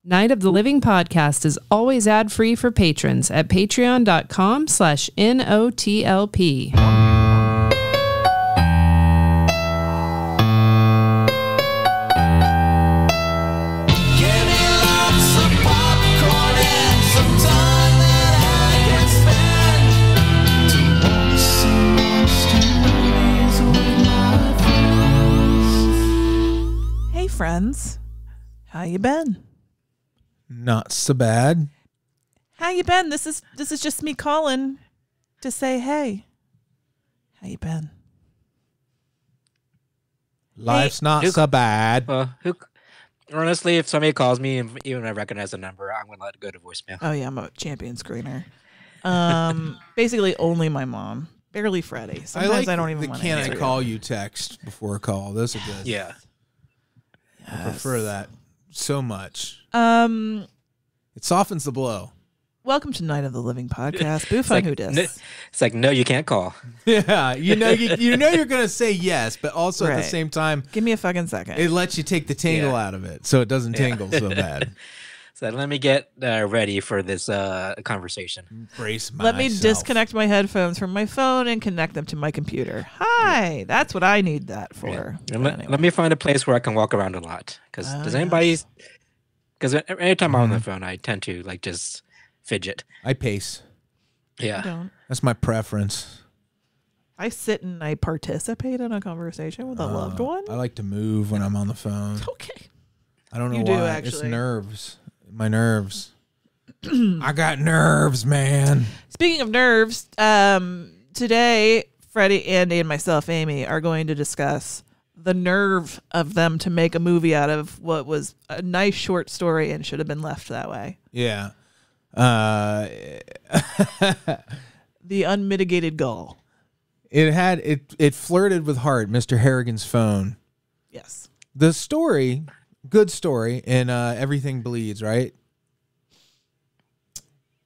Night of the Living podcast is always ad-free for patrons at patreon.com/NOTLP. Hey friends, how you been? Not so bad. How you been? This is just me calling to say hey. How you been? Life's not so bad. Honestly, if somebody calls me and even I recognize the number, I'm going to let it go to voicemail. Oh yeah, I'm a champion screener. Basically only my mom. Barely Freddy. Sometimes I don't even want to can answer I call you text before a call. Those are good. Yeah. I prefer that so much. It softens the blow. Welcome to Night of the Living podcast. Boo fun who dis. It's like, no, you can't call. Yeah, you know you're gonna say yes, but also at the same time, give me a fucking second. It lets you take the tingle out of it, so it doesn't tingle so bad. So let me get ready for this conversation. Brace myself. Let me disconnect my headphones from my phone and connect them to my computer. Hi, that's what I need that for. Yeah. Let me find a place where I can walk around a lot. Because Because anytime I'm on the phone, I tend to just fidget. I pace. Yeah, I don't. That's my preference. I sit and I participate in a conversation with a loved one. I like to move when I'm on the phone. Okay. I don't know You why. do, actually. It's nerves. My nerves. I got nerves, man. Speaking of nerves, today, Freddy, Andy, and myself, Amy, are going to discuss the nerve of them to make a movie out of what was a nice short story and should have been left that way. Yeah. The unmitigated gall. It flirted with heart, Mr. Harrigan's phone. Yes. The story, good story, and Everything Bleeds, right?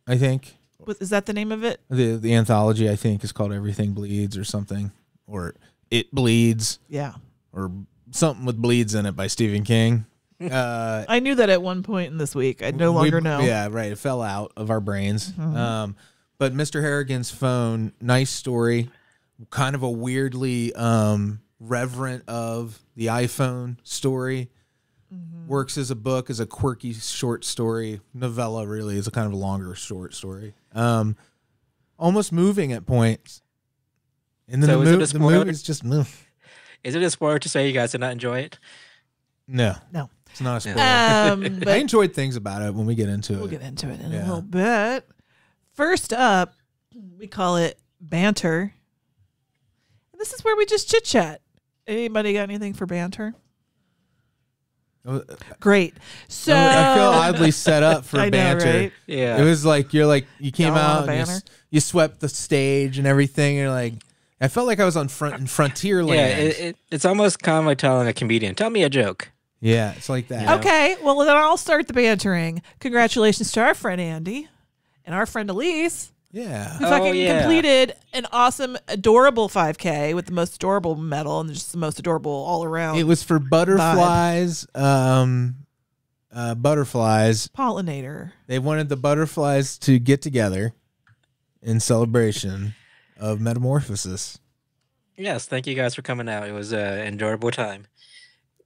I think. Is that the name of it? The anthology, I think, is called Everything Bleeds or something. Or It Bleeds. Yeah. Or something with bleeds in it by Stephen King. I knew that at one point in this week. I no longer know. Yeah, right. It fell out of our brains. Mm-hmm. But Mr. Harrigan's phone, nice story. Kind of a weirdly reverent of the iPhone story. Mm-hmm. Works as a book, as a quirky short story. Novella, really, is a kind of a longer short story. Almost moving at points. And then the movie's just move. Is it a spoiler to say you guys did not enjoy it? No. It's not a spoiler. But I enjoyed things about it when we get into it. We'll get into it in a little bit. First up, we call it banter. This is where we just chit chat. Anybody got anything for banter? Great. So I feel oddly set up for banter. Know, right? Yeah. It was like you came out and you swept the stage and everything. You're like, I felt like I was in Frontierland. Yeah, it's almost kind of like telling a comedian, tell me a joke. Yeah, it's like that. Okay, well then I'll start the bantering. Congratulations to our friend Andy and our friend Elise. Yeah. Who fucking completed an awesome, adorable 5K with the most adorable medal and just the most adorable all around. It was for butterflies. Butterflies. Pollinator. They wanted the butterflies to get together in celebration of metamorphosis. Yes, thank you guys for coming out. It was an enjoyable time.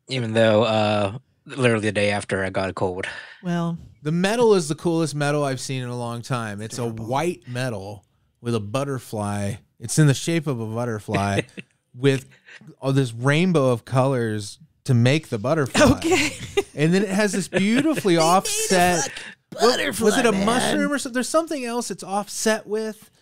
Even though literally the day after I got a cold. Well, the medal is the coolest medal I've seen in a long time. It's terrible. A white medal with a butterfly. It's in the shape of a butterfly with all this rainbow of colors to make the butterfly. Okay. And then it has this beautifully offset butterfly. Was it a mushroom or something? There's something else it's offset with.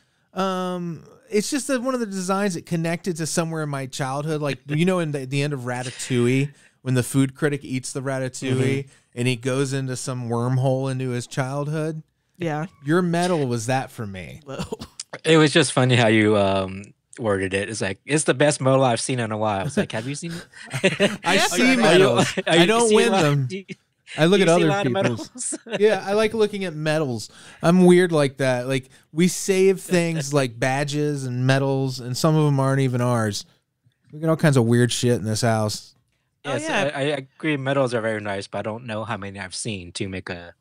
It's just that one of the designs that connected to somewhere in my childhood, like in the end of Ratatouille, when the food critic eats the ratatouille and he goes into some wormhole into his childhood. Yeah, your medal was that for me. Whoa. It was just funny how you worded it. It's like, it's the best medal I've seen in a while. It's like, have you seen it? I see medals. I don't win them. I look at other people's. Yeah, I like looking at medals. I'm weird like that. Like, we save things like badges and medals, and some of them aren't even ours. We got all kinds of weird shit in this house. Yes, yeah. I agree. Medals are very nice, but I don't know how many I've seen to make a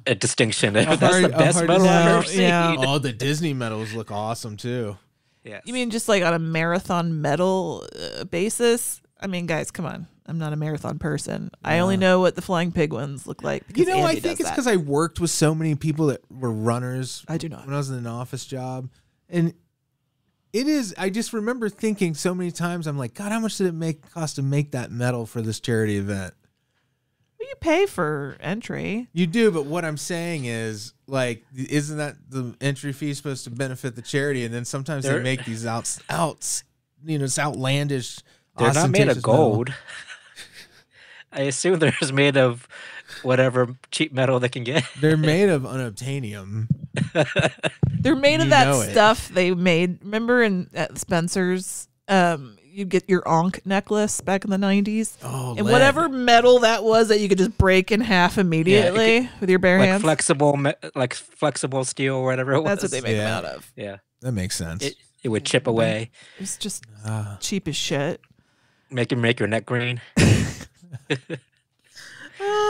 distinction. That's the best medal I've ever seen. Yeah. Oh, the Disney medals look awesome too. Yes. You mean just like on a marathon medal basis? I mean, guys, come on. I'm not a marathon person. I only know what the flying pig ones look like. You know, Andy I think it's because I worked with so many people that were runners. I do not. When I was in an office job. And it is, I just remember thinking so many times, I'm like, God, how much did it cost to make that medal for this charity event? Well, you pay for entry. You do, but what I'm saying is, like, isn't that the entry fee supposed to benefit the charity? And then sometimes they make these it's outlandish. They're not made of ostentatious gold. medal. I assume they're just made of whatever cheap metal they can get. They're made of unobtainium. They're made of that stuff they made. Remember at Spencer's, you'd get your Ankh necklace back in the 90s? Oh, and lead. whatever metal that was that you could just break in half immediately with your bare hands. Flexible steel or whatever it was. That's what they make them out of. Yeah. That makes sense. It would chip away. It's just cheap as shit. Make your neck green.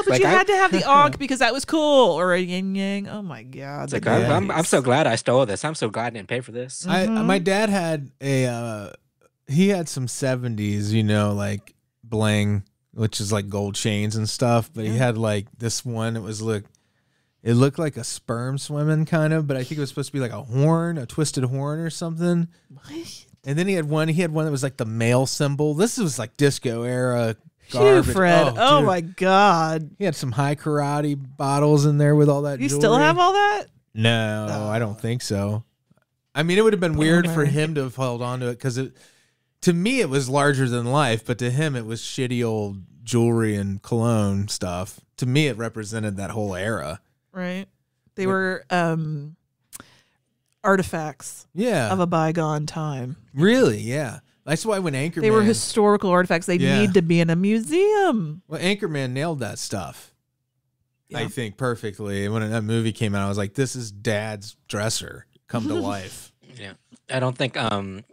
But you had to have the Ankh because that was cool, or a yin yang. Oh my god! It's like, I'm so glad I stole this. I'm so glad I didn't pay for this. My dad had he had some 70s, like bling, which is like gold chains and stuff. But he had like this one. It looked like a sperm swimming kind of, but I think it was supposed to be like a twisted horn or something. What? And then he had one that was like the male symbol. This was like disco era. Phew, Fred. Oh my god. He had some high karate bottles in there with all that You jewelry. still have all that? No, I don't think so. I mean, it would have been weird for him to have held on to it because to me it was larger than life, but to him it was shitty old jewelry and cologne stuff. To me, it represented that whole era. Right. They were artifacts of a bygone time. Really? Yeah. That's why when Anchorman... They were historical artifacts. They need to be in a museum. Well, Anchorman nailed that stuff. Yeah. I think perfectly. When that movie came out, I was like, this is Dad's dresser come to life. Yeah. I don't think...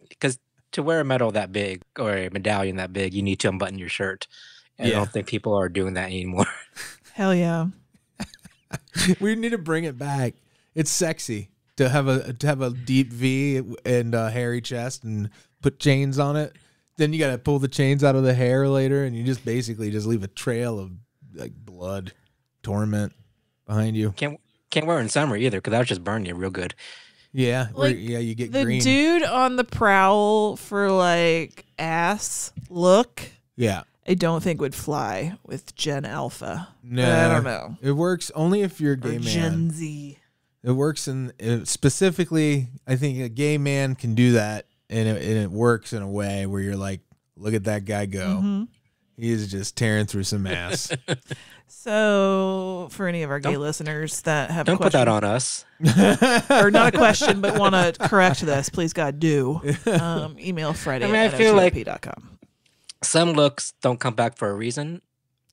Because to wear a medal that big or a medallion that big, you need to unbutton your shirt. And I don't think people are doing that anymore. Hell yeah. We need to bring it back. It's sexy to have a deep V and a hairy chest and put chains on it. Then you got to pull the chains out of the hair later, and you just basically just leave a trail of like blood, torment behind you. Can't wear it in summer either because that would just burn you real good. Yeah, you get the green. The dude on the prowl for like ass look. Yeah. I don't think would fly with Gen Alpha. No, I don't know. It works only if you're a gay man. Gen Z. It works specifically. I think a gay man can do that, and it works in a way where you're like, look at that guy go. Mm-hmm. He is just tearing through some ass. So, for any of our gay listeners that have don't put that on us, or not a question, but want to correct this, please God do. Email Freddy at otp.com. Some looks don't come back for a reason.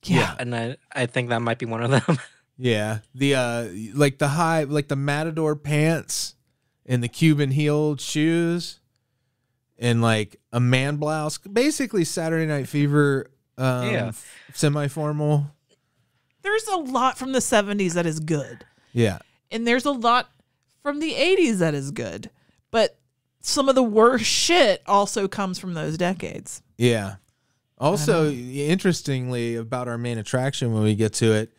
Yeah. And I think that might be one of them. Yeah. The like the matador pants and the Cuban heeled shoes and like a man blouse. Basically Saturday Night Fever semi-formal. There's a lot from the 70s that is good. Yeah. And there's a lot from the 80s that is good. But some of the worst shit also comes from those decades. Yeah. Also, interestingly, about our main attraction when we get to it,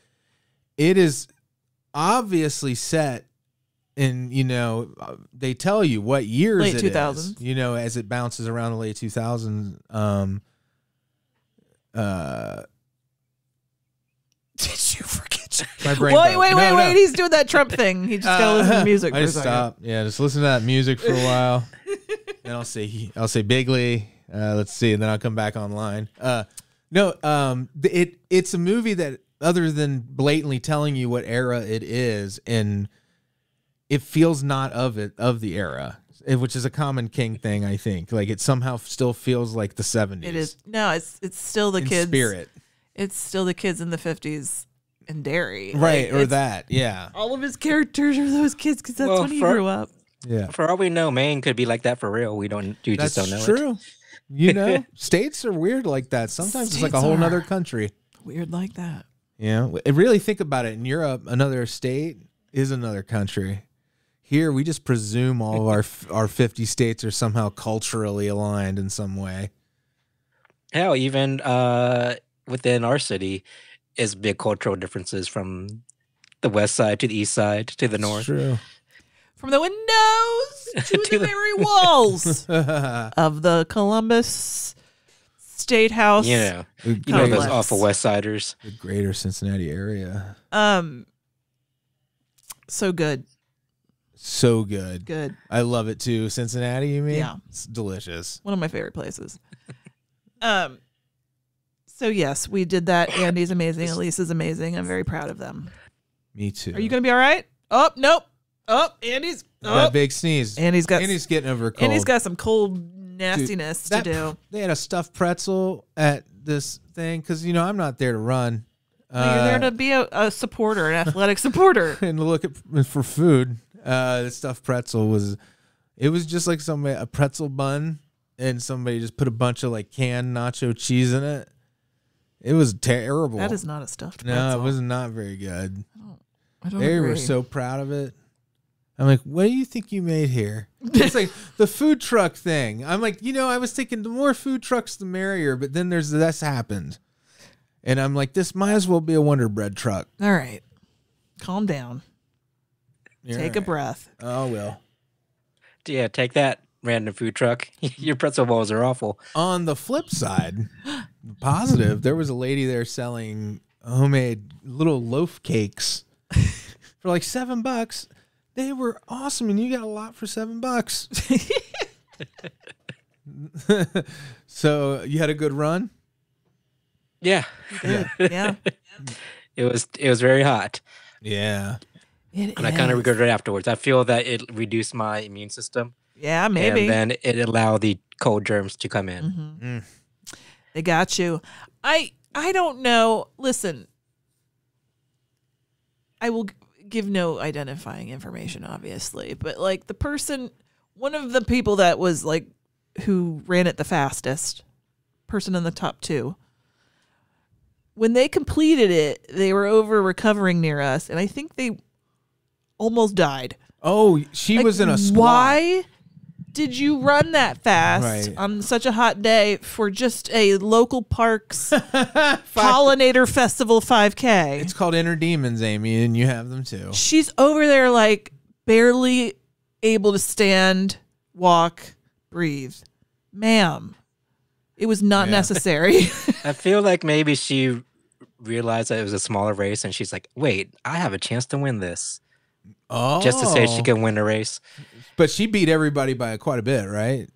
it is obviously set in, they tell you what years late it 2000s. is, as it bounces around the late 2000s. Did you forget? My brain wait. He's doing that Trump thing. He just got to listen to music for a second. Stop. Yeah, just listen to that music for a while. Then I'll say Bigly. Let's see, and then I'll come back online. It's a movie that, other than blatantly telling you what era it is, and it feels not of the era, which is a common King thing, I think. Like it somehow still feels like the 70s. It is. No, it's still the kids. Spirit. It's still the kids in the 50s in Derry. Right, or that, yeah. All of his characters are those kids because that's when he grew up. Yeah. For all we know, Maine could be like that for real. You just don't know it. That's true. You know, states are weird like that. Sometimes it's like a whole nother country. Weird like that. Yeah. Really think about it. In Europe, another state is another country. Here, we just presume all of our 50 states are somehow culturally aligned in some way. Hell, even within our city is big cultural differences from the west side to the east side to the north. True. From the windows to the very walls of the Columbus State House. Yeah. You know those awful West Siders. The greater Cincinnati area. So good. So good. Good. I love it too. Cincinnati, you mean? Yeah. It's delicious. One of my favorite places. So yes, we did that. Andy's amazing. Elise is amazing. I'm very proud of them. Me too. Are you going to be all right? Oh, nope. Oh, Andy's. Oh. That big sneeze. Andy's getting over a cold. Andy's got some cold nastiness to do. They had a stuffed pretzel at this thing because, you know, I'm not there to run. Well, you're there to be a supporter, an athletic supporter. And to look for food. The stuffed pretzel was just like a pretzel bun, and somebody just put a bunch of like canned nacho cheese in it. It was terrible. That is not a stuffed pretzel. No, it was not very good. I don't They agree. were so proud of it. I'm like, what do you think you made here? It's like the food truck thing. I'm like, you know, I was thinking the more food trucks, the merrier. But then this happened. And I'm like, this might as well be a Wonder Bread truck. All right. Calm down. Take a breath. Oh, well. Yeah, take that, random food truck. Your pretzel balls are awful. On the flip side, positive, there was a lady there selling homemade little loaf cakes for like $7. They were awesome, and you got a lot for $7. So you had a good run? Yeah. Yeah. It was very hot. Yeah. And I kind of regret it afterwards. I feel that it reduced my immune system. Yeah, maybe. And then it allowed the cold germs to come in. Mm-hmm. They got you. I don't know. Listen, I will give no identifying information, obviously. But like one of the people that was like, who ran it the fastest, person in the top 2, when they completed it, they were over recovering near us. And I think they almost died. Oh, she was in a squat. Why did you run that fast Right. on such a hot day for just a local parks pollinator festival 5K? It's called Inner Demons, Amy, and you have them too. She's over there like barely able to stand, walk, breathe. Ma'am, it was not necessary. I feel like maybe she realized that it was a smaller race, and she's like, wait, I have a chance to win this. Oh. Just to say she can win the race. But she beat everybody by quite a bit, right?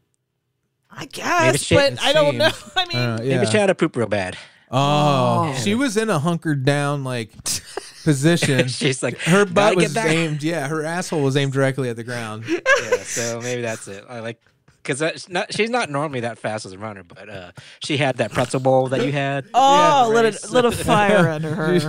I guess, but I don't know. I mean, Maybe she had to poop real bad. Oh. She was in a hunkered down like position. She's like, her butt was back. aimed. Yeah, her asshole was aimed directly at the ground. Yeah, so maybe that's it. I like, because she's not normally that fast as a runner, but she had that pretzel bowl that you had. Oh, lit a fire under her.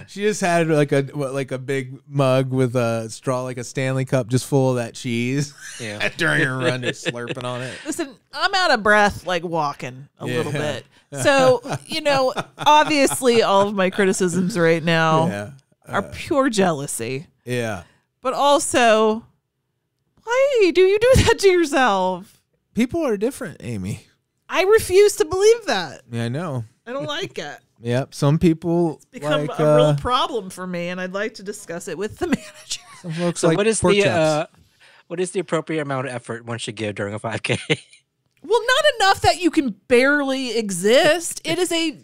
She just had like a big mug with a straw, like a Stanley Cup, just full of that cheese. Yeah. During her run, just slurping on it. Listen, I'm out of breath, like walking a little bit. So, you know, obviously all of my criticisms right now are pure jealousy. Yeah. But also, why do you do that to yourself? People are different, Amy. I refuse to believe that. Yeah, I know. I don't like it. Yep. Some people It's become like, a real problem for me, and I'd like to discuss it with the manager. Some folks So like what is pork chops. what is the appropriate amount of effort one should give during a 5K? Well, not enough that you can barely exist. It is a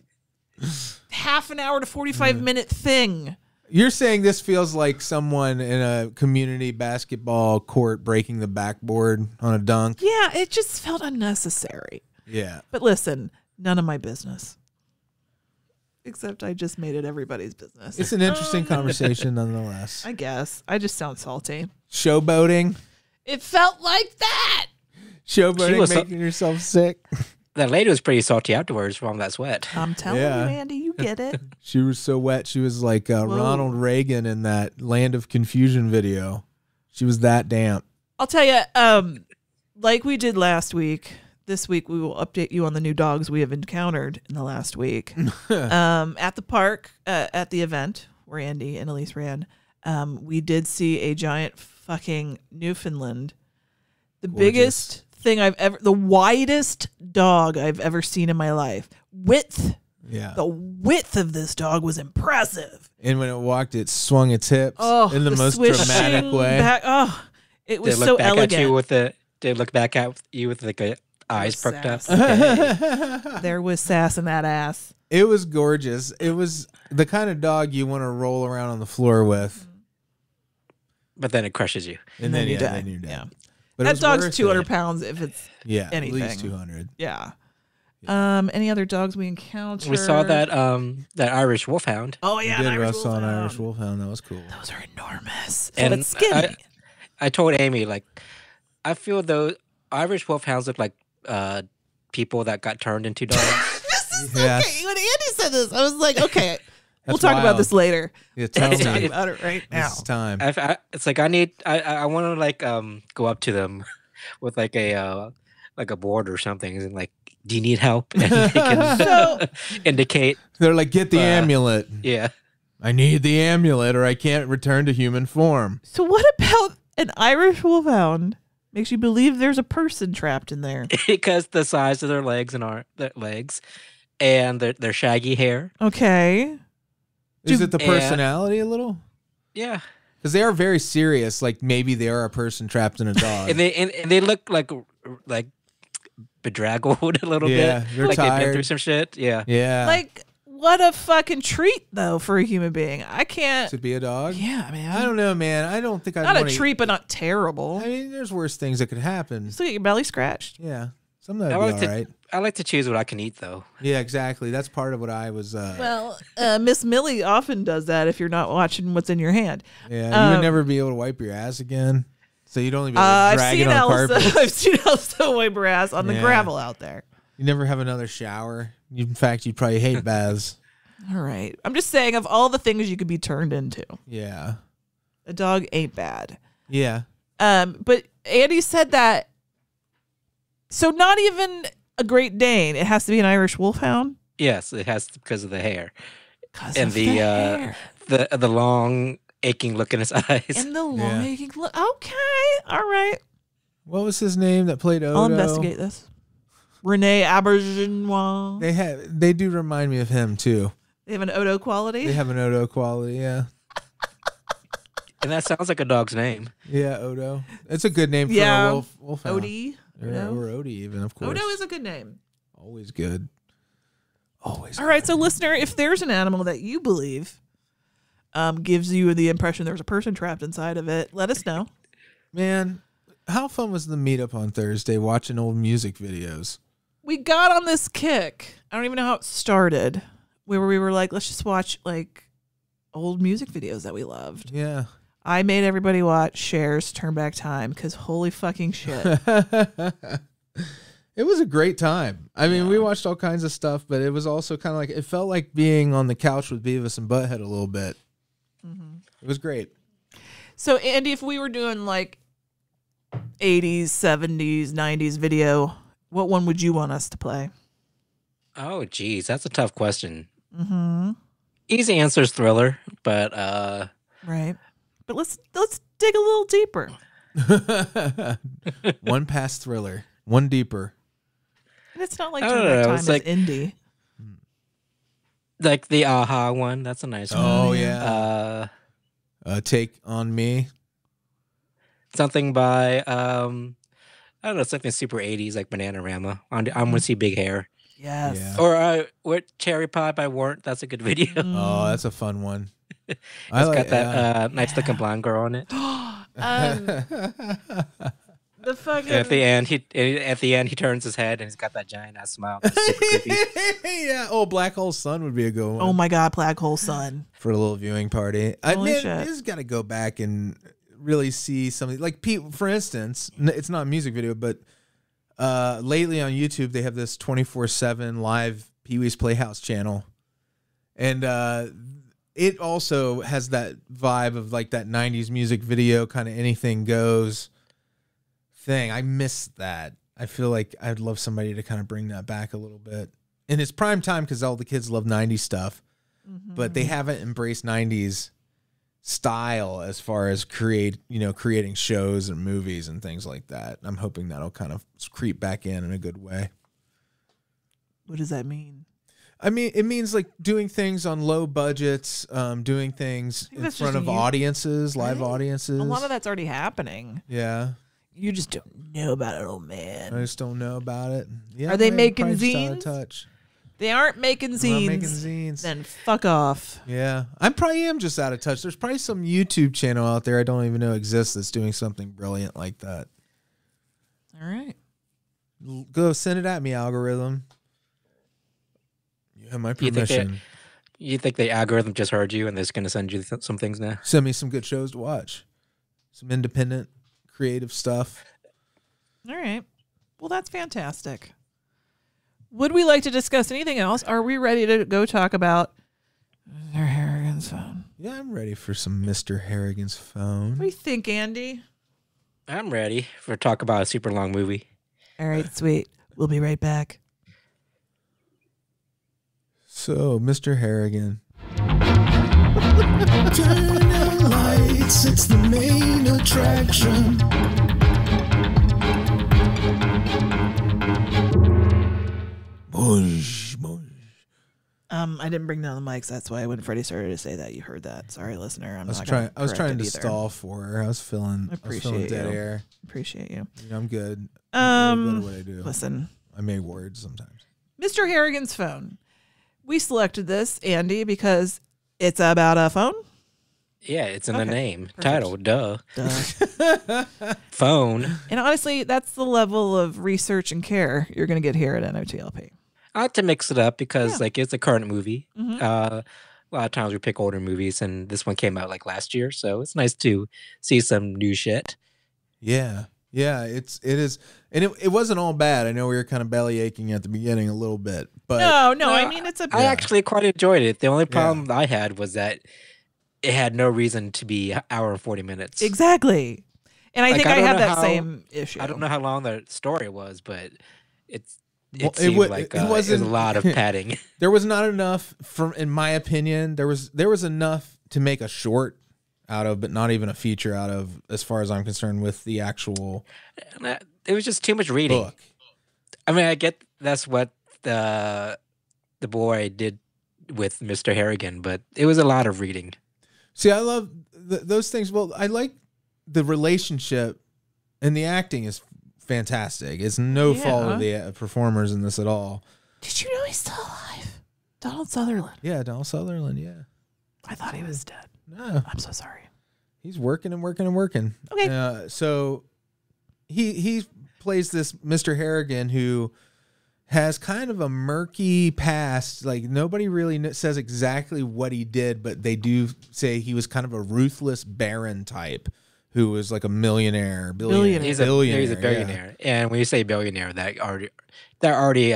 half an hour to 45-minute thing. You're saying this feels like someone in a community basketball court breaking the backboard on a dunk? Yeah, it just felt unnecessary. Yeah. But listen, none of my business. Except I just made it everybody's business. It's an interesting conversation nonetheless. I guess. I just sound salty. Showboating. It felt like that. Showboating, making yourself sick. That lady was pretty salty afterwards from that sweat. I'm telling you, Andy, you get it. She was so wet. She was like Ronald Reagan in that Land of Confusion video. She was that damp. I'll tell you, like we did last week, this week we will update you on the new dogs we have encountered in the last week. At the park, at the event where Andy and Elise ran, we did see a giant fucking Newfoundland. The biggest thing the widest dog I've ever seen in my life. The width of this dog was impressive. And when it walked, it swung its hips in the most dramatic way. It was so elegant. They look back at you with like eyes perked up. There was sass in that ass. It was gorgeous. It was the kind of dog you want to roll around on the floor with. But then it crushes you. And then you're dead. Yeah. But that dog's 200 pounds if it's anything. At least 200. Yeah. Any other dogs we encountered? We saw that Irish wolfhound. Oh yeah, I saw an Irish wolfhound. That was cool. Those are enormous. And skinny. I told Amy, like, I feel those Irish wolfhounds look like people that got turned into dogs. Okay. When Andy said this, I was like, okay, we'll talk about this later. Yeah, let's talk about it right now. It's time. It's like I want to like go up to them with like a board or something and like, do you need help? And they can indicate. They're like, get the amulet. Yeah. I need the amulet or I can't return to human form. So what about an Irish wolfhound makes you believe there's a person trapped in there? Because the size of their legs and their shaggy hair. Okay. Is it the personality a little? Yeah. Because they are very serious. Like maybe they are a person trapped in a dog. and they look like bedraggled a little bit. Yeah, they're like tired. They've been through some shit. Yeah. Yeah. Like, what a fucking treat, though, for a human being. I can't. To be a dog? Yeah, man. I don't know, man. I don't think I'd Not a treat, but not terrible. I mean, there's worse things that could happen. Just get your belly scratched. Yeah. Some of that would be all right. I like to choose what I can eat, though. Yeah, exactly. That's part of what I was... Well, Miss Millie often does that if you're not watching what's in your hand. Yeah, you would never be able to wipe your ass again. So you'd only be able to drag it on carpet. I've seen Elsa wipe her ass on the gravel out there. You never have another shower. In fact, you'd probably hate baths. All right. I'm just saying, of all the things you could be turned into. Yeah. A dog ain't bad. Yeah. But Andy said that... So not even a Great Dane. It has to be an Irish Wolfhound? Yes, it has to because of the hair. And the hair. The long aching look in his eyes. And the long aching look. Okay. All right. What was his name that played Odo? I'll investigate this. Rene Aubergenois. They do remind me of him too. They have an Odo quality? They have an Odo quality, yeah. And that sounds like a dog's name. Yeah, Odo. It's a good name for a wolfhound. Odie. Or Odie even, of course. Odo is a good name. Always good. Always All right, so listener, if there's an animal that you believe gives you the impression there's a person trapped inside of it, let us know. Man, how fun was the meetup on Thursday watching old music videos? We got on this kick. I don't even know how it started. Where we were like, let's just watch like old music videos that we loved. Yeah. I made everybody watch Cher's Turn Back Time because holy fucking shit. It was a great time. I mean, we watched all kinds of stuff, but it was also kind of like, it felt like being on the couch with Beavis and Butthead a little bit. Mm-hmm. It was great. So, Andy, if we were doing like 80s, 70s, 90s video, what one would you want us to play? Oh, geez, that's a tough question. Mm-hmm. Easy answer is Thriller, but right. But let's dig a little deeper. One past Thriller, one deeper. And it's not like Turn Back Time is like, indie. Like the Aha one, that's a nice one. Oh yeah. Take on Me. Something by I don't know, something super 80s like Bananarama. I'm gonna see Big Hair. Yes. Yeah. Or what Cherry Pie by Warrant. That's a good video. Oh, that's a fun one. It's got that nice looking blonde girl on it. The fucking at the end he turns his head and he's got that giant ass smile. That's super creepy. Yeah. Oh, Black Hole Sun would be a good one. Oh my God, Black Hole Sun. For a little viewing party. Holy shit. You just got to go back and really see something like for instance, it's not a music video, but lately on YouTube they have this 24/7 live Pee-wee's Playhouse channel, and it also has that vibe of like that 90s music video kind of anything goes thing. I miss that. I feel like I'd love somebody to kind of bring that back a little bit. And it's prime time because all the kids love 90s stuff, but they haven't embraced 90s style as far as creating shows and movies and things like that. I'm hoping that'll kind of creep back in a good way. What does that mean? I mean, it means like doing things on low budgets, doing things in front of audiences, live audiences. A lot of that's already happening. Yeah. You just don't know about it, old man. I just don't know about it. Yeah, Are they making probably just out of zines? touch. They aren't making They're not zines. making zines. Then fuck off. Yeah. I probably am just out of touch. There's probably some YouTube channel out there I don't even know exists that's doing something brilliant like that. All right. Go send it at me, algorithm. You have my permission. You think the algorithm just heard you and they're going to send you some things now? Send me some good shows to watch. Some independent, creative stuff. All right. Well, that's fantastic. Would we like to discuss anything else? Are we ready to go talk about Mr. Harrigan's phone? Yeah, I'm ready for some Mr. Harrigan's phone. What do you think, Andy? I'm ready for talk about a super long movie. All right, sweet. We'll be right back. So, Mr. Harrigan. Turn the lights, it's the main attraction. Bush, bush. I didn't bring down the mics. That's why when Freddy started to say that, you heard that. Sorry, listener. I was trying to either. stall for her. I was feeling dead air. Appreciate you. I'm good. I'm really good at what I do. Listen, I make words sometimes. Mr. Harrigan's phone. We selected this, Andy, because it's about a phone. Yeah, it's in the name. Perfect. Title, duh. Duh. Phone. And honestly, that's the level of research and care you're going to get here at NOTLP. I like to mix it up because it's a current movie. Mhm. A lot of times we pick older movies, and this one came out like last year, so it's nice to see some new shit. Yeah. Yeah, it is. And it wasn't all bad. I know we were kind of belly aching at the beginning a little bit, but No, I mean, it's a... I actually quite enjoyed it. The only problem I had was that it had no reason to be an hour and 40 minutes. Exactly. And I think I have that same issue. I don't know how long the story was, but it Well, seemed like it wasn't a lot of padding. There was not enough, in my opinion. There was enough to make a short out of, but not even a feature out of, as far as I'm concerned, with the actual It was just too much reading. book. I mean, I get that's what the boy did with Mr. Harrigan, but it was a lot of reading. See, I love those things. Well, I like the relationship, and the acting is fantastic. It's no fault of the performers in this at all. Did you know he's still alive? Donald Sutherland. Yeah, Donald Sutherland, yeah. I thought he was dead. No, I'm so sorry. he's working and working and working. Okay. So he plays this Mr. Harrigan who has kind of a murky past. Like, nobody really says exactly what he did, but they do say he was kind of a ruthless baron type who was like a billionaire. He's a billionaire. Yeah. And when you say billionaire, that already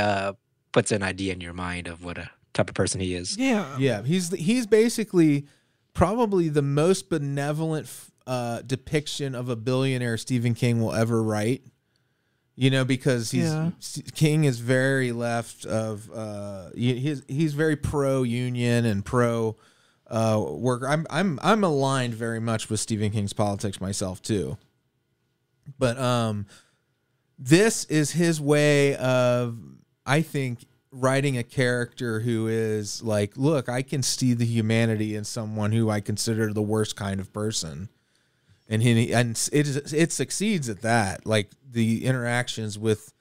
puts an idea in your mind of what a type of person he is. Yeah. Yeah. He's basically probably the most benevolent depiction of a billionaire Stephen King will ever write. You know, because King is very left of he's very pro union and pro worker. I'm aligned very much with Stephen King's politics myself too. But this is his way of, I think, writing a character who is like, look, I can see the humanity in someone who I consider the worst kind of person. And it succeeds at that. Like the interactions with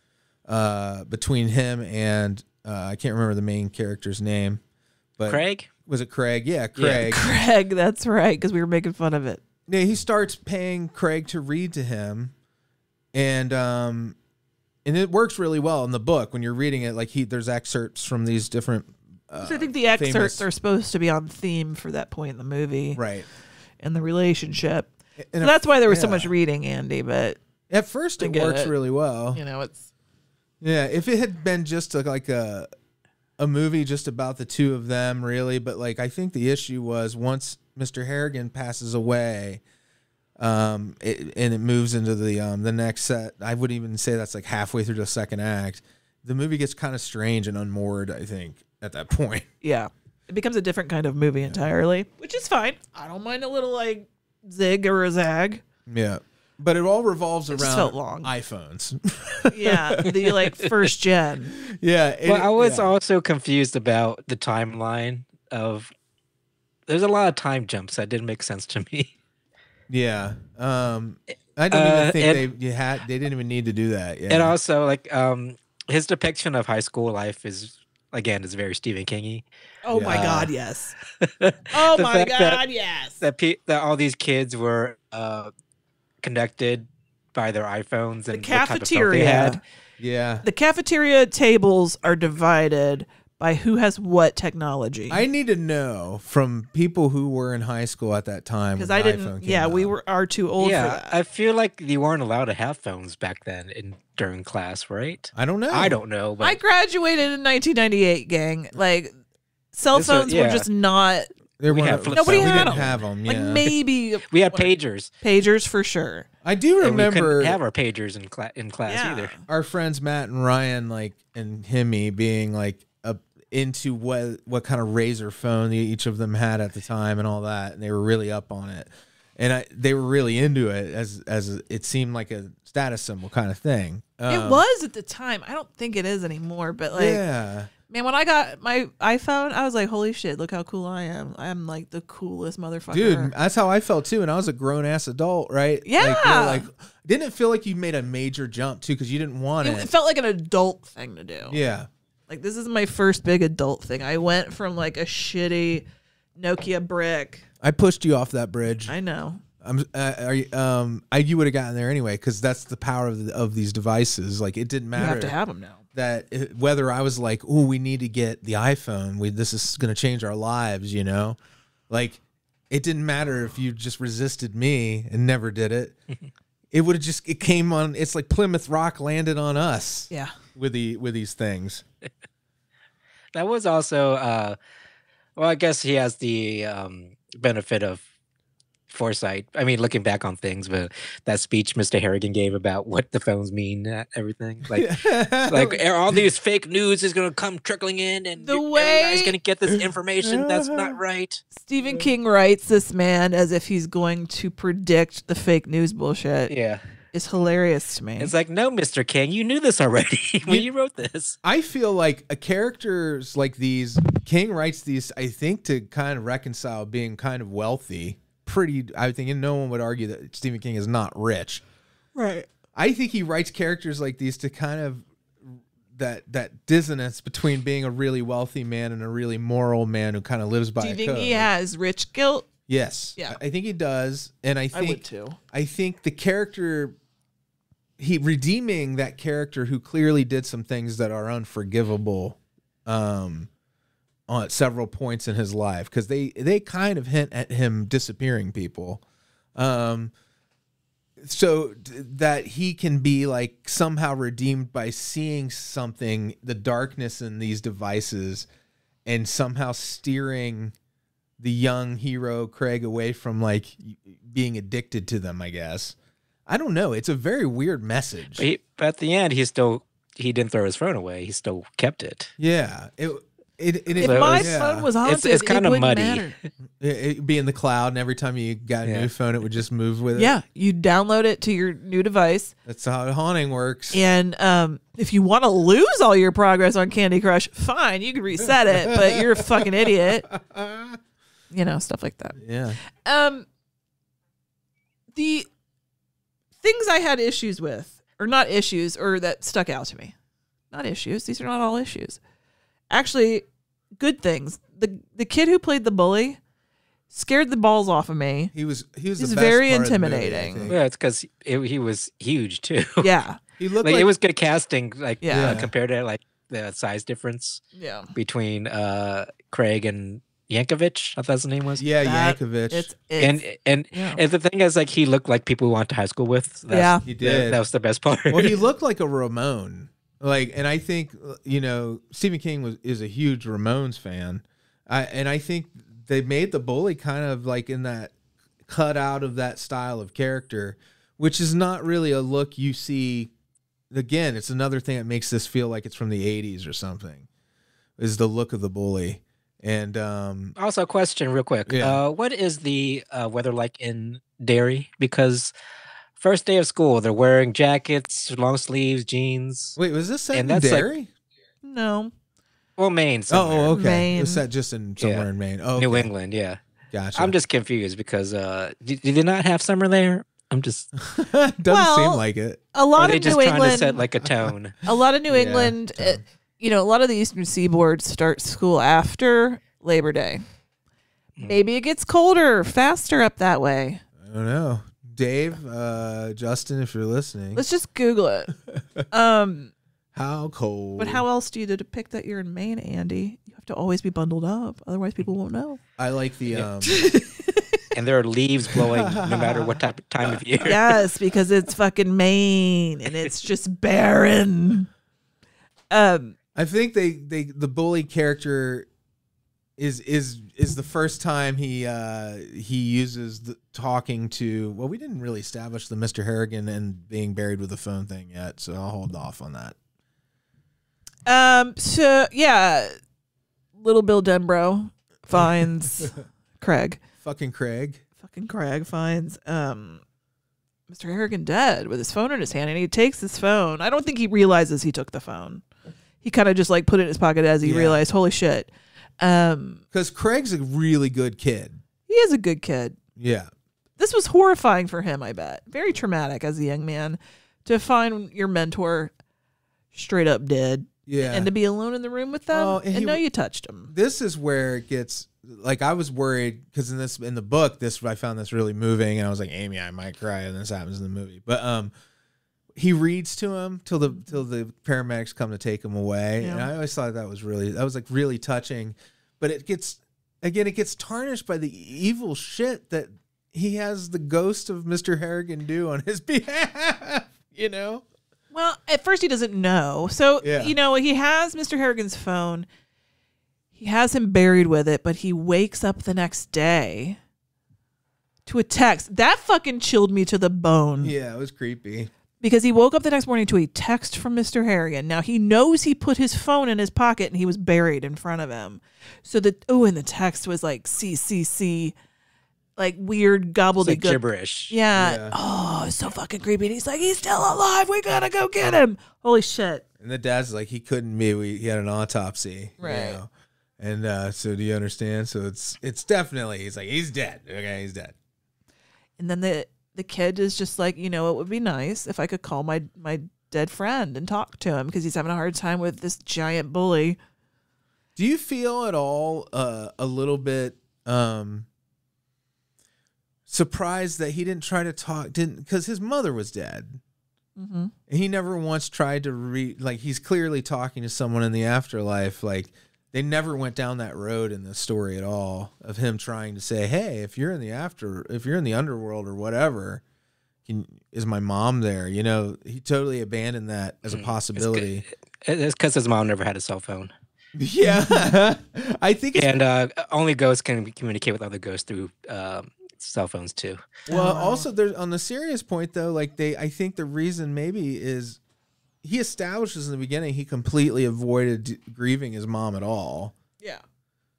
between him and I can't remember the main character's name, but Craig? Was it Craig? Yeah, Craig. Yeah, Craig, that's right, because we were making fun of it. Yeah, he starts paying Craig to read to him, and it works really well in the book when you're reading it. Like there's excerpts from these different. So I think the excerpts are supposed to be on theme for that point in the movie, right? And the relationship. And so that's why there was so much reading, Andy. But at first, it works really well. You know, it's if it had been just like a movie just about the two of them, really. But like, I think the issue was once Mr. Harrigan passes away, and it moves into the next set. I would even say that's like halfway through the second act. The movie gets kind of strange and unmoored, I think, at that point. Yeah. It becomes a different kind of movie entirely, which is fine. I don't mind a little like zig or a zag. Yeah. But it all revolves It just around felt long. iPhones. Yeah, the like first gen. Yeah. Well, I was also confused about the timeline of. There's a lot of time jumps that didn't make sense to me. Yeah. I don't even think they didn't even need to do that. Yeah. And also, like, his depiction of high school life is very Stephen King-y. Oh my Yeah. God, yes. Oh The my fact that- God, yes. That all these kids were connected by their iPhones The and what type of phone cafeteria. they had. Yeah. The cafeteria tables are divided by who has what technology. I need to know from people who were in high school at that time. Because when I the didn't. iPhone came Yeah, out. we are too old for Yeah, that. I feel like you weren't allowed to have phones back then during class, right? I don't know. I don't know, but I graduated in 1998, gang. Like, cell This was- phones were yeah. just not. There We weren't- had flip Nobody we had didn't them. have them. Yeah. Like maybe we had pagers. pagers for sure. I do And we remember couldn't have our pagers in class Yeah. either. our friends Matt and Ryan, like, and Himmy being like into what kind of razor phone each of them had at the time and all that, and they were really up on it, and they were really into it as it seemed like a status symbol kind of thing. It was at the time. I don't think it is anymore. But like, Yeah. man, when I got my iPhone, I was like, holy shit, look how cool I am. I am like the coolest motherfucker. Dude, that's how I felt too, and I was a grown ass adult, right? Yeah. Like didn't it feel like you made a major jump too because you didn't want It felt like an adult thing to do. Yeah. Like, this is my first big adult thing. I went from like a shitty Nokia brick. I pushed you off that bridge. I know. You would have gotten there anyway because that's the power of these devices. Like, it didn't matter. You have to have them now. Whether I was like, oh, we need to get the iPhone. This is going to change our lives, you know? Like, it didn't matter if you just resisted me and never did it. It came on. It's like Plymouth Rock landed on us. Yeah. With these things. That was also, well, I guess he has the benefit of foresight. I mean, looking back on things, but that speech Mr. Harrigan gave about what the phones mean, everything, like all these fake news is going to come trickling in, and everybody's going to get this information that's not right. Stephen King writes this man as if he's going to predict the fake news bullshit. Yeah. It's hilarious to me. It's like, no, Mr. King, you knew this already when you wrote this. I feel like characters like these, King writes these, I think, to kind of reconcile being kind of wealthy. I think, and no one would argue that Stephen King is not rich. Right. I think he writes characters like these to kind of that dissonance between being a really wealthy man and a really moral man who kind of lives by Do you a think code. he has rich guilt? Yes. Yeah. I think he does. And I think would too. I think the character, he redeeming that character who clearly did some things that are unforgivable on several points in his life, because they kind of hint at him disappearing people. So that he can be like somehow redeemed by seeing something, the darkness in these devices, and somehow steering the young hero Craig away from like being addicted to them, I guess. I don't know. It's a very weird message. But at the end, he didn't throw his phone away. He still kept it. Yeah. If my phone was haunted, it's kind it of wouldn't muddy. matter. It'd be in the cloud, and every time you got a new phone, it would just move with it. Yeah, you download it to your new device. That's how haunting works. And if you want to lose all your progress on Candy Crush, fine, you can reset it, but you're a fucking idiot. You know, stuff like that. Yeah. The things I had issues with, or not issues, or that stuck out to me. Not issues. These are not all issues. Actually, good things. The kid who played the bully scared the balls off of me. He was He's the best very part of the movie, I intimidating. think. Yeah, it's because he was huge too. Yeah. He looked like like it was good casting. Like Yeah. compared to like the size difference Yeah. between Craig and Yankovic. I thought his name was. Yeah, That- Yankovic. It's And yeah. the thing is, like, he looked like people we went to high school with. Yeah. he did. That was the best part. Well, he looked like a Ramon. Like, and I think, you know, Stephen King is a huge Ramones fan. And I think they made the bully kind of like in that cut out of that style of character, which is not really a look you see. Again, it's another thing that makes this feel like it's from the 80s or something, is the look of the bully. And Also, a question real quick. Yeah. What is the weather like in Derry? Because first day of school, they're wearing jackets, long sleeves, jeans. wait, was this set And in that's like- Derry? No. Well, Maine somewhere. Oh, okay. Maine. It was set just in somewhere Yeah. in Maine. Oh, New okay. England, yeah. Gotcha. I'm just confused because did they not have summer there? I'm just... Doesn't Well, seem like it. A Or lot are they of just New trying England. to set like a tone? A lot of New Yeah, England. tone. A lot of the Eastern Seaboard start school after Labor Day. Maybe it gets colder faster up that way. I don't know. Dave, Justin, if you're listening, Let's just Google it. how cold? But how else do you depict that you're in Maine, Andy? You have to always be bundled up, otherwise people won't know. I like the And there are leaves blowing no matter what type of time of year. Yes, because it's fucking Maine and it's just barren. I think the bully character is the first time he uses the talking to. Well, we didn't really establish the Mr. Harrigan and being buried with a phone thing yet, so I'll hold off on that. So yeah, little Bill Denbrough finds Craig. Fucking Craig. Fucking Craig finds Mr. Harrigan dead with his phone in his hand, and he takes his phone. I don't think he realizes he took the phone. He kind of just like put it in his pocket as he Yeah. realized, holy shit. Because Craig's a really good kid. He is a good kid. Yeah. This was horrifying for him, I bet. Very traumatic as a young man to find your mentor straight up dead. Yeah. And to be alone in the room with them Oh, and and he- know you touched him. This is where it gets like, I was worried because in the book I found this really moving, and I was like, Amy, I might cry, and this happens in the movie. But he reads to him till the paramedics come to take him away, Yeah. and I always thought that was really touching. But it gets tarnished by the evil shit that he has the ghost of Mr. Harrigan do on his behalf. You know. Well, at first he doesn't know. So, Yeah. he has Mr. Harrigan's phone. He has him buried with it, but he wakes up the next day to a text. That fucking chilled me to the bone. Yeah, it was creepy. Because he woke up the next morning to a text from Mr. Harrigan. Now, he knows he put his phone in his pocket and he was buried in front of him. So, and the text was like CCC, like weird It's gobbledygook. like gibberish. Yeah. Yeah. Oh, it's so fucking creepy. And he's like, he's still alive. We gotta go get him. Holy shit. And the dad's like, he couldn't be. He had an autopsy. Right. You know? And so do you understand? So it's definitely, he's like, he's dead. Okay, he's dead. And then the kid is just like, it would be nice if I could call my dead friend and talk to him because he's having a hard time with this giant bully. Do you feel at all a little bit surprised that he didn't try to talk? Because his mother was dead. Mm-hmm. And he never once tried to he's clearly talking to someone in the afterlife. Like, they never went down that road in the story at all of him trying to say, hey, if you're in the underworld or whatever, is my mom there? He totally abandoned that as a possibility. It's because his mom never had a cell phone. Yeah. I think it's, And only ghosts can communicate with other ghosts through cell phones too. well, also there's on the serious point though, like I think the reason maybe is he establishes in the beginning he completely avoided grieving his mom at all. Yeah.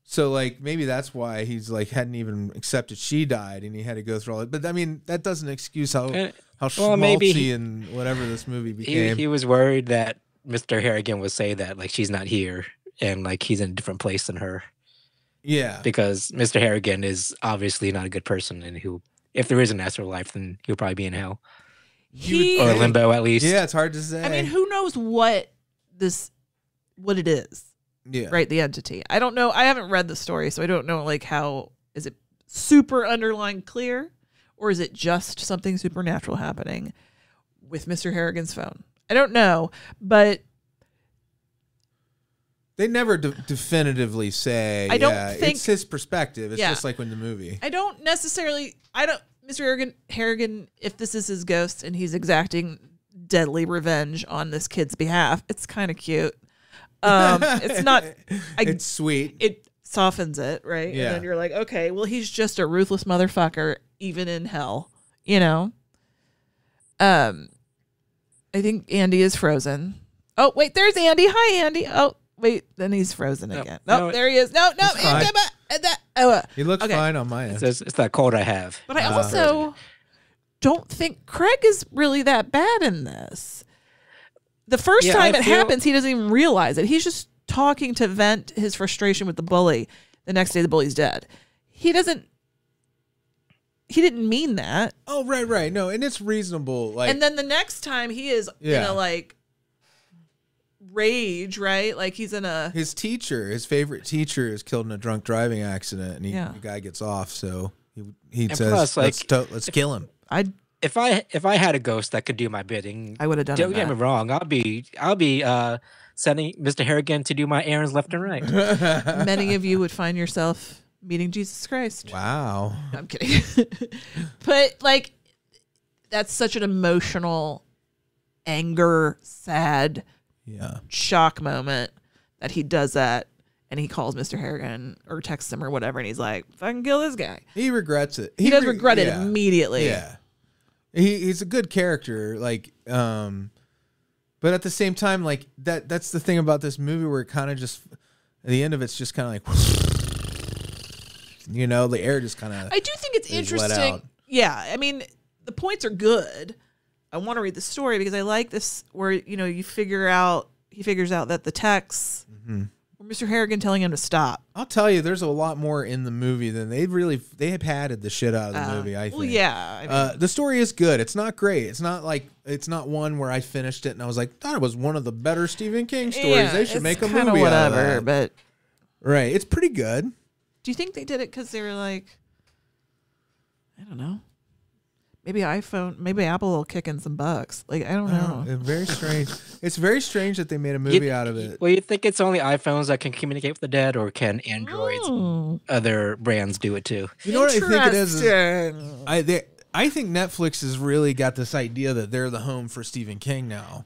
So like maybe that's why he's like hadn't even accepted she died and he had to go through all it. But I mean that doesn't excuse how maybe schmaltzy and whatever this movie became. He was worried that Mr. Harrigan would say that like she's not here and like he's in a different place than her. Yeah. Because Mr. Harrigan is obviously not a good person, and if there is an afterlife, then he'll probably be in hell or limbo at least. Yeah, it's hard to say. I mean, who knows what it is, yeah. right? The entity. I don't know. I haven't read the story, so I don't know like how, is it super underlying clear or is it just something supernatural happening with Mr. Harrigan's phone? I don't know, but They never definitively say. I don't yeah, think- it's his perspective. It's Yeah. just like in the movie. Mr. Harrigan, if this is his ghost and he's exacting deadly revenge on this kid's behalf, it's kind of cute. It's not. It's sweet. softens it, right? Yeah. And then you're like, okay, well, he's just a ruthless motherfucker, even in hell, you know? I think Andy is frozen. Oh, wait, there's Andy. Hi, Andy. Oh, wait, then he's frozen again. No, there he is. No. fine. He looks Okay. fine on my end. It's that cold I have. But I also don't think Craig is really that bad in this. The first time it happens, he doesn't even realize it. He's just talking to vent his frustration with the bully. The next day, the bully's dead. He didn't mean that. Oh, right. No, and it's reasonable. Like, And then the next time, he is in a like rage, right? Like he's in a. his favorite teacher, is killed in a drunk driving accident, and the guy gets off. So he says, plus, like, "Let's kill him." If I had a ghost that could do my bidding, I would have done Don't get me wrong. I'll be sending Mr. Harrigan to do my errands left and right. Many of you would find yourself meeting Jesus Christ. Wow. No, I'm kidding. But like, that's such an emotional, anger, sad, shock moment that he does that. And he calls Mr. Harrigan or texts him or whatever. And he's like, fucking kill this guy. He regrets it. He does regret it immediately. Yeah. He's a good character. Like, but at the same time, like that's the thing about this movie where it kind of just, at the end of it's just kind of like, the air just kind of. I do think it's interesting. Yeah. I mean, the points are good. I want to read the story because I like this where, he figures out that the texts were Mr. Harrigan telling him to stop. I'll tell you, there's a lot more in the movie than they have padded the shit out of the movie, I think. Well, yeah. I mean, the story is good. It's not great. It's not one where I finished it and I was like, that was one of the better Stephen King stories. They should make a movie out of that. But right. It's pretty good. Do you think they did it because they were like, I don't know. Maybe Apple will kick in some bucks. Like, I don't know. It's very strange. It's very strange that they made a movie out of it. Well, you think it's only iPhones that can communicate with the dead, or can Androids, other brands do it too? You know what I think it is? I think Netflix has really got this idea that they're the home for Stephen King now.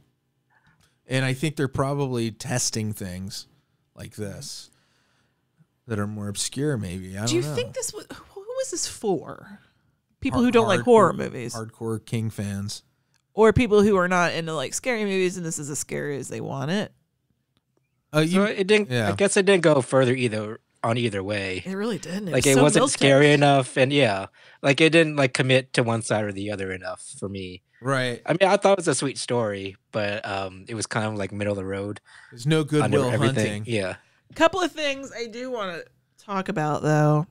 And I think they're probably testing things like this that are more obscure, maybe. I don't know. Do you think this was... Who was this for? People who don't like horror movies. Hardcore King fans. Or people who are not into like scary movies and this is as scary as they want it. So it didn't. Yeah. I guess it didn't go further either way. It really didn't. It wasn't scary enough, and it didn't like commit to one side or the other enough for me. Right. I mean, I thought it was a sweet story, but it was kind of like middle of the road. There's no Goodwill hunting. Yeah. A couple of things I do want to talk about though.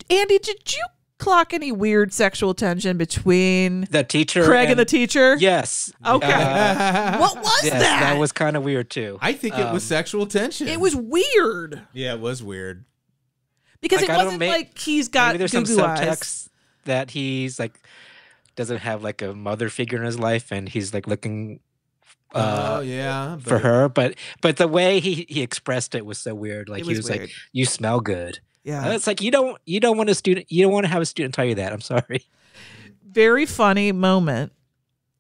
Andy, did you clock any weird sexual tension between the teacher, Craig, and the teacher? Yes. Okay. What was that? That was kind of weird too. I think it was sexual tension. It was weird. Yeah, it was weird. Because it wasn't like he's got maybe there's some subtext that he's like doesn't have like a mother figure in his life, and he's like looking for her. But the way he expressed it was so weird. Like he was weird. Like, "You smell good." Yeah, it's like you don't want to have a student tell you that. I'm sorry. Very funny moment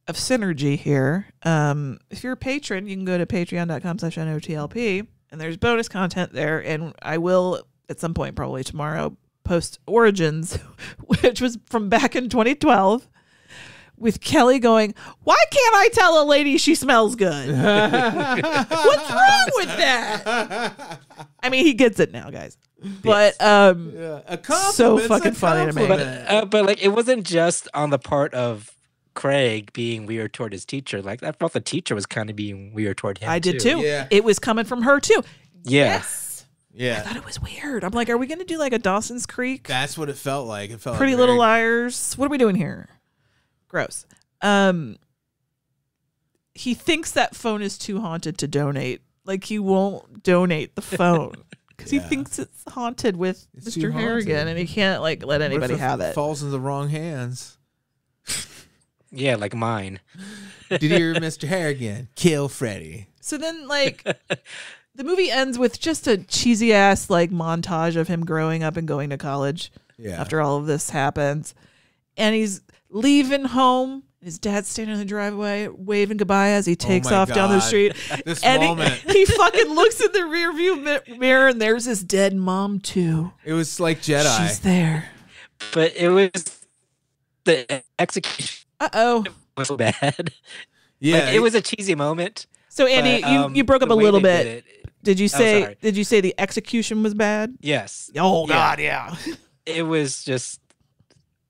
of synergy here. If you're a patron, you can go to patreon.com/NOTLP and there's bonus content there. And I will at some point, probably tomorrow, post Origins, which was from back in 2012. With Kelley going, why can't I tell a lady she smells good? What's wrong with that? I mean, he gets it now, guys. But so fucking funny to me. But like, it wasn't just on the part of Craig being weird toward his teacher. Like, I felt the teacher was kind of being weird toward him. I did too. Yeah. It was coming from her too. Yeah. Yes. Yeah. I thought it was weird. I'm like, are we going to do like a Dawson's Creek? That's what it felt like. It felt Pretty like Little Liars. What are we doing here? Gross. He thinks that phone is too haunted to donate. Like, he won't donate the phone because he thinks it's haunted with Mr. Harrigan, and he can't like let anybody have it. Falls into the wrong hands. Yeah, like mine. Dear Mr. Harrigan, kill Freddy. So then, like, the movie ends with just a cheesy ass like montage of him growing up and going to college. Yeah. After all of this happens, and he's leaving home His dad's standing in the driveway, waving goodbye as he takes my off down the God. street. This And moment. he fucking looks in the rearview mirror, and there's his dead mom too. It was like Jedi. She's there. But it was the execution Uh-oh. was so bad. Yeah, Like, it was a cheesy moment. So Andy, but, you broke up the a way little they bit. did it- sorry. Did you say the execution was bad? Yes. Oh Yeah. God, yeah. It was just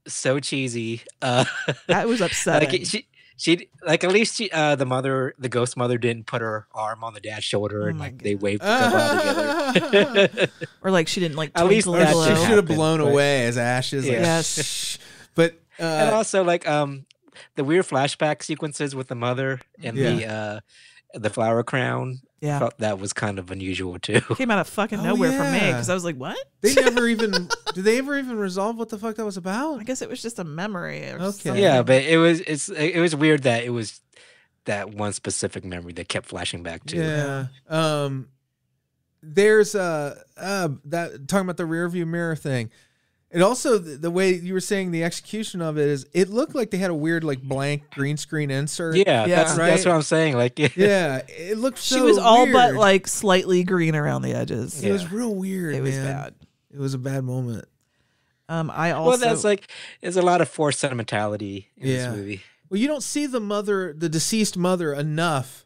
so cheesy. That was upsetting. Like she like at least the ghost mother didn't put her arm on the dad's shoulder and my like they waved goodbye together. Or like she didn't like At least twinkle that and she glow. should have happened, blown but- away as ashes. Like, Yeah. Yes. But And also like the weird flashback sequences with the mother and the flower crown. Yeah. Felt that was kind of unusual too. Came out of fucking Oh, nowhere for me yeah. because I was like, what? they never even did they ever even resolve what the fuck that was about? I guess it was just a memory. Or Okay. something. Yeah, but it was weird that it was that one specific memory that kept flashing back to. Yeah. There's that talking about the rear view mirror thing. It also the way you were saying the execution of it is it looked like they had a weird like blank green screen insert. Yeah, Yeah. that's Right? what I'm saying. Like, Yeah, it looked so She was all weird. but like slightly green around the edges. It was real weird. It was man. bad. It was a bad moment. I also well, that's like there's a lot of forced sentimentality in Yeah. this movie. Well, you don't see the deceased mother enough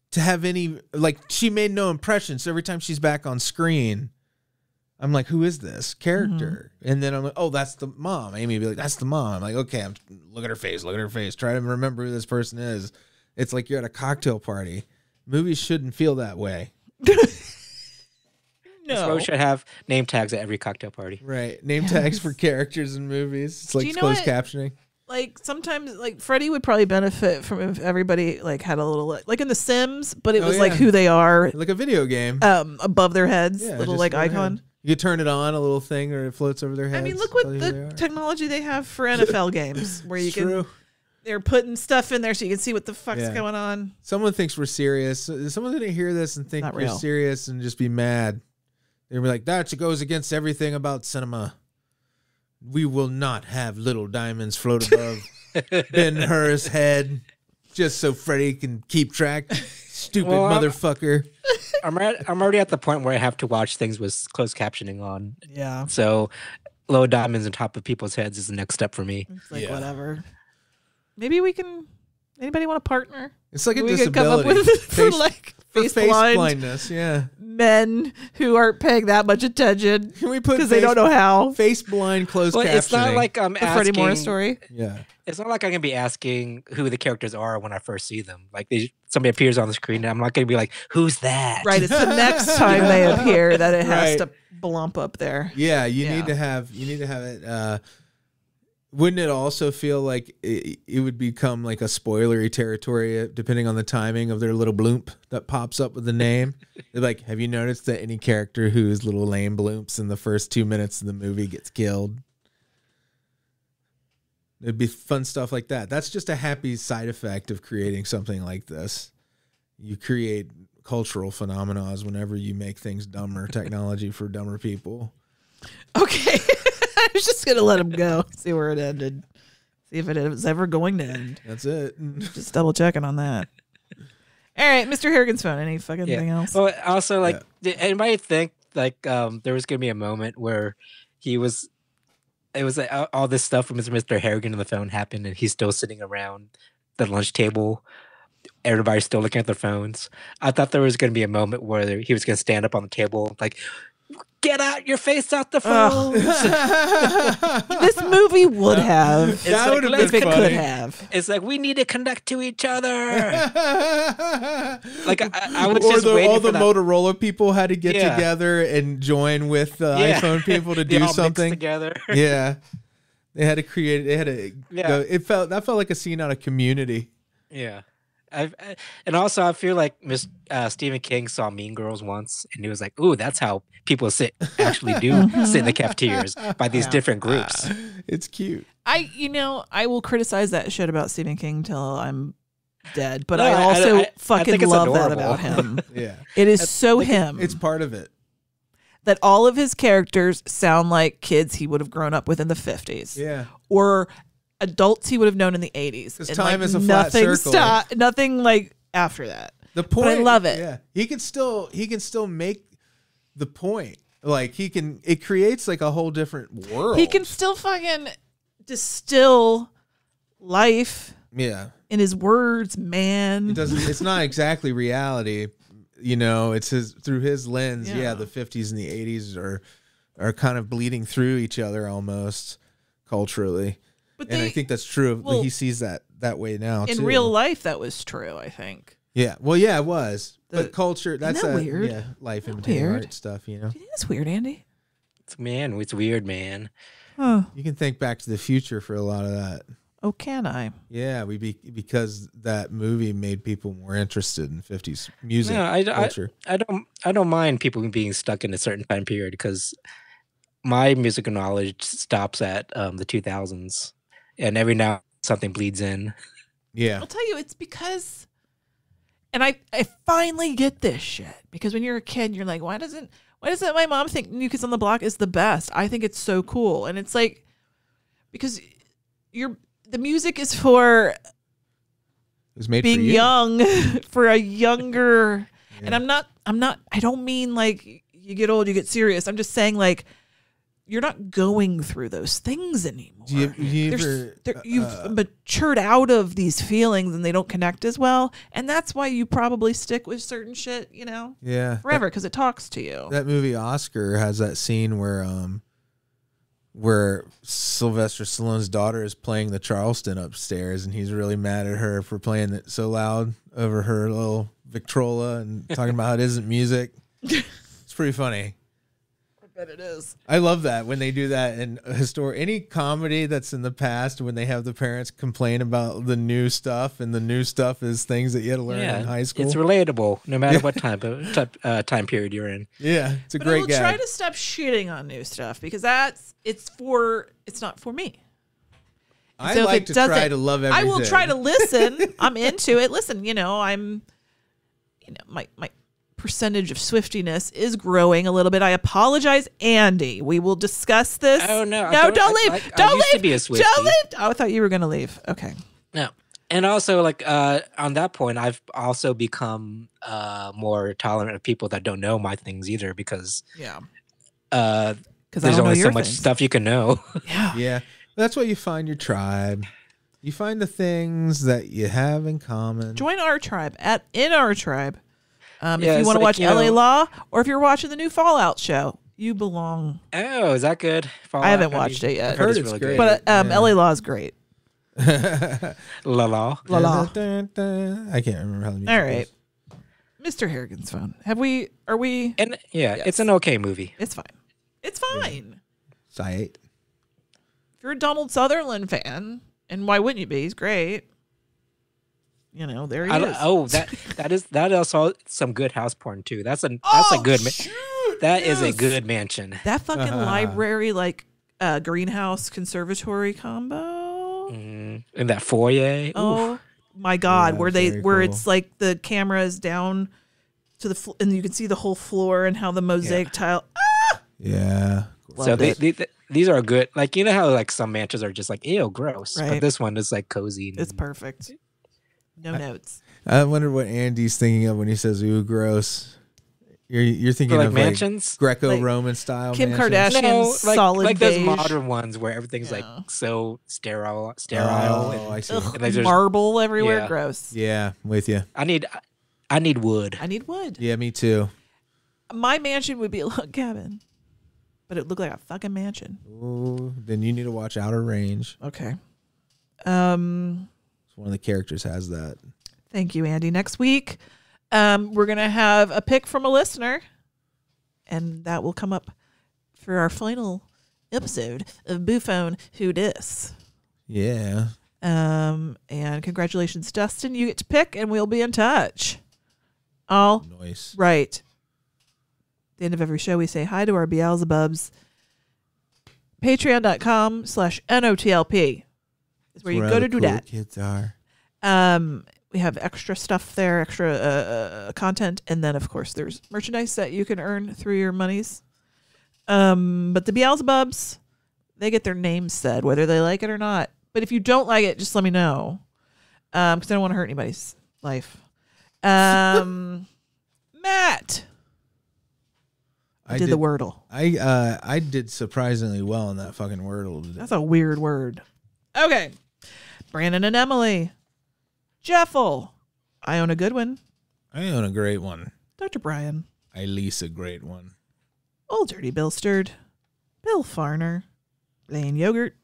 to have any like she made no impression. So every time she's back on screen, I'm like, who is this character? And then I'm like, oh, that's the mom. Amy would be like, that's the mom. I'm like, okay, look at her face. Look at her face. Try to remember who this person is. It's like you're at a cocktail party. Movies shouldn't feel that way. That's why we should have name tags at every cocktail party. Right. Name tags for characters in movies. It's like you know closed what? captioning. Like sometimes like Freddy would probably benefit from if everybody like had a little like in The Sims, but it Oh, was like yeah. who they are Like a video game. above their heads, Yeah, little just like go ahead. icon. You turn it on, a little thing, or it floats over their heads. I mean, look to what tell you who they the are. technology they have for NFL games, where you It's can true. they're putting stuff in there so you can see what the fuck's Yeah. going on. Someone thinks we're serious. Someone's gonna hear this and think Not we're real. serious and just be mad. They'll be like, that goes against everything about cinema. We will not have little diamonds float above Ben-Hur's head just so Freddy can keep track. Stupid Well, motherfucker. I'm already at the point where I have to watch things with closed captioning on. Yeah, So low diamonds on top of people's heads is the next step for me. it's like Yeah. whatever. Maybe we can. Anybody want to partner? It's like a We could come up disability. with for Face- like for face face blind blindness, yeah. men who aren't paying that much attention Can we put because they don't know how. face blind closed Well, captioning? it's not like I'm The Freddie asking. Morris story. Yeah. It's not like I'm gonna be asking who the characters are when I first see them. Like somebody appears on the screen, and I'm not gonna be like, "Who's that?" Right, it's the next time they appear that it has Right. to blump up there. Yeah, you Yeah. need to have it. Wouldn't it also feel like it would become like a spoilery territory depending on the timing of their little bloomp that pops up with the name? They're like, have you noticed that any character whose little lame bloomps in the first 2 minutes of the movie gets killed? It'd be fun stuff like that. That's just a happy side effect of creating something like this. You create cultural phenomena whenever you make things dumber, technology for dumber people. Okay. I was just going to let him go, see where it ended, see if it was ever going to end. That's it. Just double checking on that. All right, Mr. Harrigan's phone. Any fucking thing else? Well, also, like, did anybody think like there was gonna be a moment where it was like, all this stuff from Mr. Harrigan on the phone happened, and he's still sitting around the lunch table. Everybody's still looking at their phones. I thought there was going to be a moment where he was going to stand up on the table, like, "Get out your face out the phone." This movie would have. It's That like, would have If been it funny. could have. It's like we need to connect to each other. Like I was Or just waiting all for the that. Motorola people had to get Yeah. together and join with the Yeah. iPhone people to They do all mixed something. together. Yeah, they had to create. They had to. Yeah. Go, that felt like a scene out of Community. Yeah. And also I feel like Stephen King saw Mean Girls once, and he was like, "Ooh, that's how people actually do sit in the cafeterias by these different groups." It's cute. I will criticize that shit about Stephen King till I'm dead, but No, I also I fucking think it's love that adorable. about him. Yeah, It is so him it's part of it. that all of his characters sound like kids he would have grown up with in the 50s. Yeah, Or adults he would have known in the 80s. Because time is a flat circle. Nothing like after that. The point, but I love it. Yeah, he can still make the point. Like it creates like a whole different world. He can still fucking distill life. Yeah. In his words, man. It's not exactly reality. It's through his lens. Yeah, the 50s and the 80s are kind of bleeding through each other almost culturally. And I think that's true. He sees that way now in too. real life, that was true, I think. Yeah. Well, yeah, it was. But culture, that's weird. Yeah, life imitating art stuff, Do you think that's weird, Andy? It's weird, man. Huh. You can think Back to the Future for a lot of that. Oh, can I? Yeah, because that movie made people more interested in 50s music culture. I don't mind people being stuck in a certain time period because my musical knowledge stops at the 2000s, and every now something bleeds in. Yeah, I'll tell you, it's because, and I finally get this shit because when you're a kid, you're like, why doesn't my mom think New Kids on the Block is the best? I think it's so cool, and it's like because the music is for it was made being for you. young, for a younger. Yeah. And I don't mean like you get old, you get serious. I'm just saying like you're not going through those things anymore. You've matured out of these feelings and they don't connect as well. And that's why you probably stick with certain shit, yeah, forever because it talks to you. That movie Oscar has that scene where Sylvester Stallone's daughter is playing the Charleston upstairs, and he's really mad at her for playing it so loud over her little Victrola and talking about how it isn't music. It's pretty funny. I bet it is. I love that when they do that in any comedy that's in the past when they have the parents complain about the new stuff, and the new stuff is things that you had to learn in high school. It's relatable no matter what time period you're in. Yeah, it's a great gag. I will try to stop shitting on new stuff because it's not for me. I like to try to love everything. I will try to listen. I'm into it. Listen, my percentage of Swiftiness is growing a little bit. I apologize, Andy. We will discuss this. Oh no! No, don't leave. Don't leave. To be a Swiftie. Don't leave. Oh, I thought you were going to leave. Okay. No, and also on that point, I've also become more tolerant of people that don't know my things either because there's only so much stuff you can know. Yeah. That's why you find your tribe. You find the things that you have in common. Join our tribe in our tribe. If you want to watch LA Law or if you're watching the new Fallout show, you belong. Oh, is that good? Fallout? I haven't watched it yet. I've heard it's really great. But LA Law is great. La La. La La. I can't remember how the music All right. Mr. Harrigan's phone. Are we? And yes. It's an okay movie. It's fine. It's fine. Sci-Fi. If you're a Donald Sutherland fan, and why wouldn't you be? He's great. There he is. Oh, that is also some good house porn too. That's a good. That is a good mansion. That fucking library, greenhouse conservatory combo. In that foyer. Oh my God, Yeah, where it's like the camera is down to the and you can see the whole floor and how the mosaic tile. Yeah. So these are good. Like how some mansions are just like ew, gross, right. But this one is cozy. It's perfect. No notes. I wonder what Andy's thinking of when he says "ooh, gross." You're thinking of mansions, Greco-Roman style. Kim mansions? Kardashian, solid those beige. modern ones where everything's so sterile. Oh, I see. And marble everywhere. Yeah. Gross. Yeah, with you. I need wood. I need wood. Yeah, me too. My mansion would be a log cabin, but it looked like a fucking mansion. Ooh, then you need to watch Outer Range. Okay. One of the characters has that. Thank you, Andy. Next week, we're going to have a pick from a listener, and that will come up for our final episode of Buffon Who Dis. Yeah. And congratulations, Dustin. You get to pick, and we'll be in touch. All nice. Right. At the end of every show, we say hi to our Beelzebubs. Patreon.com/NOTLP is where you go to do that. Kids are. We have extra stuff there, extra content, and then of course there's merchandise that you can earn through your monies. But the Beelzebubs, they get their names said, whether they like it or not. But if you don't like it, just let me know. Because I don't want to hurt anybody's life. Matt. I did the Wordle. I did surprisingly well in that fucking Wordle today. That's a weird word. Okay. Branan and Emily. Jeffel. Iona Goodwin. I own a great one. Dr. Brian. I lease a great one. Old Dirty Bill Sturd. Bill Fahrner. Blayne Yogurt.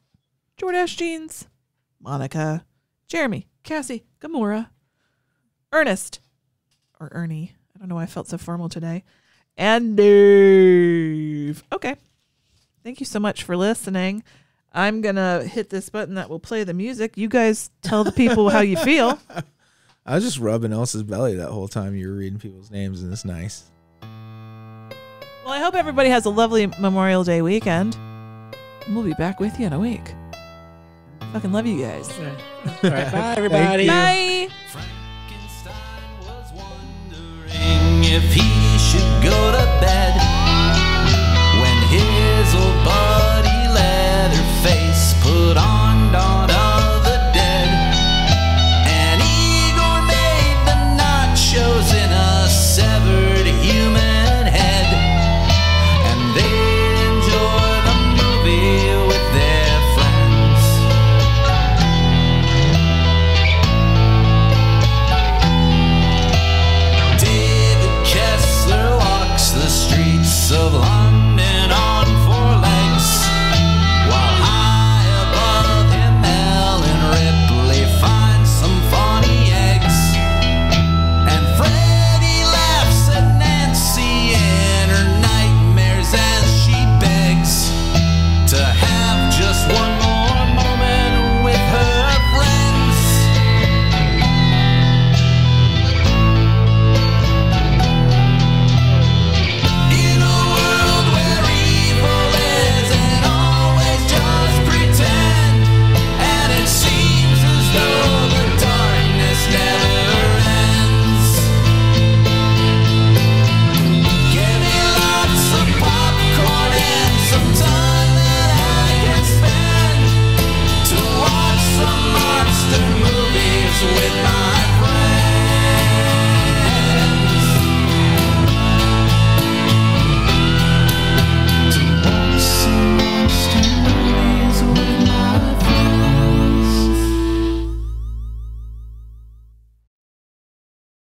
Jordache Jeans. Monica. Jeremy. Cassie. Gamora. Ernest. Or Ernie. I don't know why I felt so formal today. And Dave. Okay. Thank you so much for listening. I'm going to hit this button that will play the music. You guys tell the people how you feel. I was just rubbing Elsa's belly that whole time you were reading people's names, and it's nice. Well, I hope everybody has a lovely Memorial Day weekend. And we'll be back with you in a week. Fucking love you guys. All right, bye, everybody. Bye. Frankenstein was wondering if he should go to